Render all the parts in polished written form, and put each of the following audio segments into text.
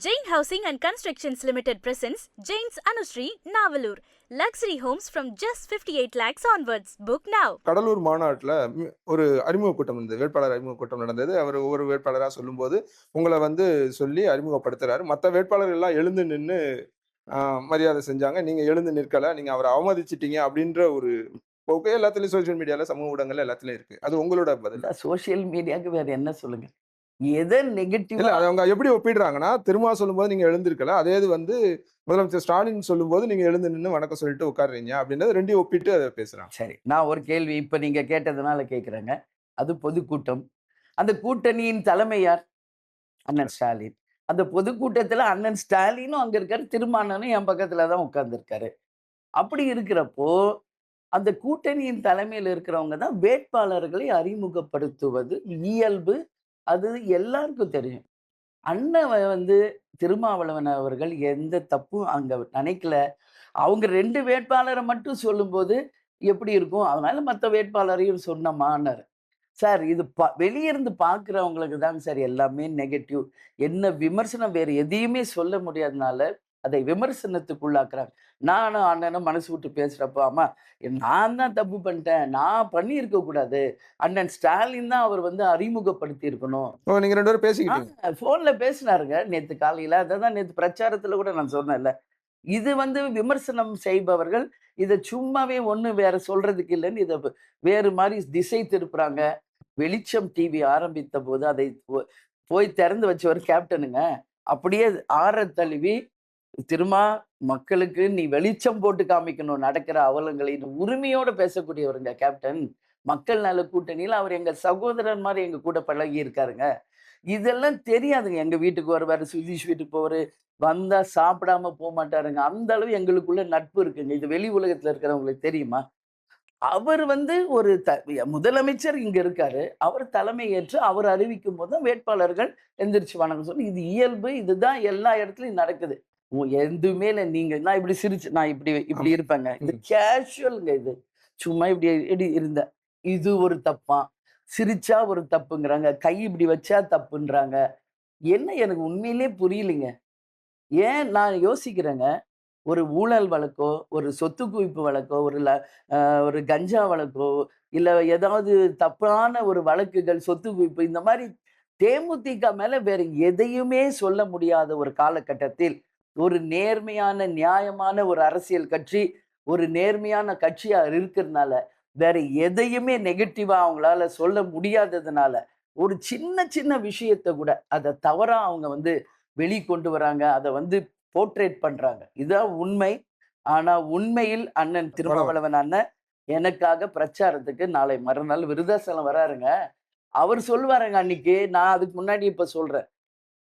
Jain Housing and Constructions Limited presents Jain's Anushree, Navalur. Luxury homes from just 58 lakhs onwards. Book now. Cuddalore மாநாட்டில் ஒரு அறிமுக கூட்டம் இருந்தது, வேட்பாளர் அறிமுக கூட்டம் நடந்தது. அவர் ஒவ்வொரு வேட்பாளராக சொல்லும்போது உங்களை சொல்லி அறிமுகப்படுத்துறாரு. மற்ற வேட்பாளர்கள் எல்லாம் எழுந்து நின்று மரியாதை செஞ்சாங்க. நீங்க எழுந்து நிற்கல, நீங்க அவரை அவமதிச்சிட்டீங்க அப்படின்ற ஒரு போக்கு எல்லாத்துலயும் சோசியல் மீடியால, சமூக ஊடகங்கள்ல எல்லாத்துலயும் இருக்கு. அது உங்களோட பதில்? சோசியல் மீடியாவுக்கு வேற என்ன சொல்லுங்க? எதை நெகட்டிவ் இல்ல, அவங்க எப்படி ஒப்பிடுறாங்கன்னா, திரும்ப சொல்லும்போது நீங்க எழுந்திருக்கல, அதே இது முதலமைச்சர் ஸ்டாலின் சொல்லும்போது நீங்க எழுந்து நின்று வணக்கம் சொல்லிட்டு உட்காடுறீங்க அப்படின்றது ரெண்டையும் ஒப்பிட்டு அதை பேசுறாங்க. சரி, நான் ஒரு கேள்வி இப்ப நீங்க கேட்டதுனால கேட்கிறேங்க. அது பொதுக்கூட்டம். அந்த கூட்டணியின் தலைமை யார்? அண்ணன் ஸ்டாலின். அந்த பொதுக்கூட்டத்துல அண்ணன் ஸ்டாலினும் அங்க இருக்காரு, திருமாவளவனும் என் பக்கத்துல தான் உட்கார்ந்துருக்காரு. அப்படி இருக்கிறப்போ அந்த கூட்டணியின் தலைமையில் இருக்கிறவங்க தான் வேட்பாளர்களை அறிமுகப்படுத்துவது இயல்பு. அது எல்லாருக்கும் தெரியும். அண்ணன் திருமாவளவன் அவர்கள் எந்த தப்பும் அங்க நினைக்கல. அவங்க 2 வேட்பாளரை மட்டும் சொல்லும்போது எப்படி இருக்கும்? அதனால மத்த வேட்பாளரையும் சொன்னமானாரு. சார், இது வெளியிருந்து பார்க்கிறவங்களுக்கு தாங்க சார் எல்லாமே நெகட்டிவ். என்ன விமர்சனம் வேறு எதையுமே சொல்ல முடியாதனால அதை விமர்சனத்துக்குள்ளாக்குறாங்க. நானும் அண்ணனும் மனசு விட்டு பேசுறப்போ, ஆமா நான் தான் தப்பு பண்ணிட்டேன், நான் பண்ணியிருக்க கூடாது, அண்ணன் ஸ்டாலின் தான் அவர் அறிமுகப்படுத்தி இருக்கணும். நீங்க 2 பேரும் பேசிக்கிட்டீங்க. போன்ல பேசினாருங்க நேத்து காலையில. அதான் நேத்து பிரச்சாரத்துல கூட நான் சொன்னேன்ல. இது விமர்சனம் செய்பவர்கள் இதை சும்மாவே ஒண்ணு வேற சொல்றதுக்கு இல்லைன்னு இதை வேறு மாதிரி திசை திருப்புறாங்க. வெளிச்சம் டிவி ஆரம்பித்த போது அதை போய் திறந்து வச்சவர் கேப்டனுங்க. அப்படியே ஆற தழுவி திரும்ப மக்களுக்கு நீ வெளிச்சம் போட்டு காமிக்கணும் நடக்கிற அவலங்களை உரிமையோட பேசக்கூடியவருங்க கேப்டன். மக்கள் நல கூட்டணியில் அவர் எங்க சகோதரன் மாதிரி எங்க கூட பழகி இருக்காருங்க. இதெல்லாம் தெரியாதுங்க. எங்க வீட்டுக்கு வருவாரு, சுதீஷ் வீட்டுக்கு போவாரு, வந்தா சாப்பிடாம போக மாட்டாருங்க. அந்த அளவு எங்களுக்குள்ள நட்பு இருக்குங்க. இது வெளி உலகத்துல இருக்கிறவங்களுக்கு தெரியுமா? அவர் ஒரு முதலமைச்சர் இங்க இருக்காரு. அவர் தலைமை ஏற்று அவர் அறிவிக்கும் போது வேட்பாளர்கள் எந்திரிச்சு வணக்கம் சொல்லி, இது இயல்பு. இதுதான் எல்லா இடத்துலயும் நடக்குது. எதுவுமே இல்லை. நான் இப்படி சிரிச்சு நான் இப்படி இருப்பேங்க. இது கேஷுவல்ங்க. இது சும்மா இப்படி இருந்த இது ஒரு தப்பா? சிரிச்சா ஒரு தப்புங்கிறாங்க, கை இப்படி வச்சா தப்புன்றாங்க. என்ன எனக்கு உண்மையிலே புரியலைங்க. ஏன் நான் யோசிக்கிறேங்க, ஒரு ஊழல் வழக்கோ, ஒரு சொத்து குவிப்பு வழக்கோ, ஒரு கஞ்சா வழக்கோ, இல்ல ஏதாவது தப்பான ஒரு வழக்குகள், சொத்து குவிப்பு, இந்த மாதிரி தேமுதிக மேல வேற எதையுமே சொல்ல முடியாத ஒரு காலகட்டத்தில் ஒரு நேர்மையான நியாயமான ஒரு அரசியல் கட்சி, ஒரு நேர்மையான கட்சியா இருக்கிறதுனால வேற எதையுமே நெகட்டிவா அவங்களால சொல்ல முடியாததுனால ஒரு சின்ன சின்ன விஷயத்தை கூட அதை தவறா அவங்க வெளிக்கொண்டு வராங்க. அதை போர்ட்ரேட் பண்றாங்க. இதுதான் உண்மை. ஆனா உண்மையில் அண்ணன் திருமாவளவன் அண்ணன் எனக்காக பிரச்சாரத்துக்கு நாளை மறுநாள் விருதாசலம் வராருங்க. அவர் சொல்லுவாருங்க அன்னைக்கு. நான் அதுக்கு முன்னாடி இப்ப சொல்றேன்,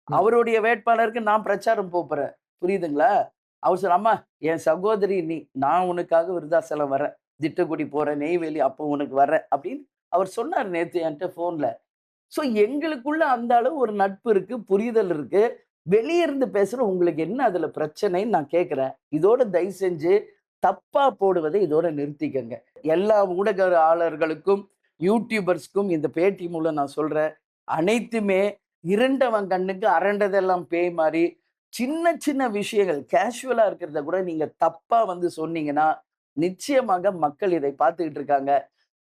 அவருடைய வேட்பாளருக்கு நான் பிரச்சாரம் போறேன். புரியுதுங்களா? அவர் சொல்ல, அம்மா என் சகோதரி நீ, நான் உனக்காக விருதாசலம் வரேன், திட்டக்குடி போறேன், நெய்வேலி, அப்போ உனக்கு வர்றேன் அப்படின்னு அவர் சொன்னார் நேற்று என்கிட்ட போன்ல. ஸோ எங்களுக்குள்ள அந்த அளவு ஒரு நட்பு இருக்கு, புரிதல் இருக்கு. வெளியே இருந்து பேசுற உங்களுக்கு என்ன அதுல பிரச்சனைன்னு நான் கேட்கிறேன். இதோட தயவு செஞ்சு தப்பா போடுவதை இதோட நிறுத்திக்கங்க. எல்லா ஊடகங்களுக்கும் யூடியூபர்ஸ்க்கும் இந்த பேட்டி மூலம் நான் சொல்றேன், அனைத்துமே இரண்டவன் கண்ணுக்கு அரண்டதெல்லாம் பேய் மாதிரி சின்ன சின்ன விஷயங்கள் கேஷுவலா இருக்கிறத கூட நீங்க தப்பா சொன்னீங்கன்னா நிச்சயமாக மக்கள் இதை பார்த்துக்கிட்டு இருக்காங்க.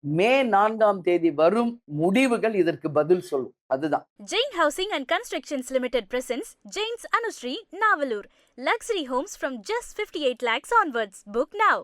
மே 4ஆம் தேதி வரும் முடிவுகள் இதற்கு பதில் சொல்லும். அதுதான். Jain Housing and Constructions Limited presents Jain's Anushree, Navalur. Luxury homes from just 58 lakhs onwards. Book now.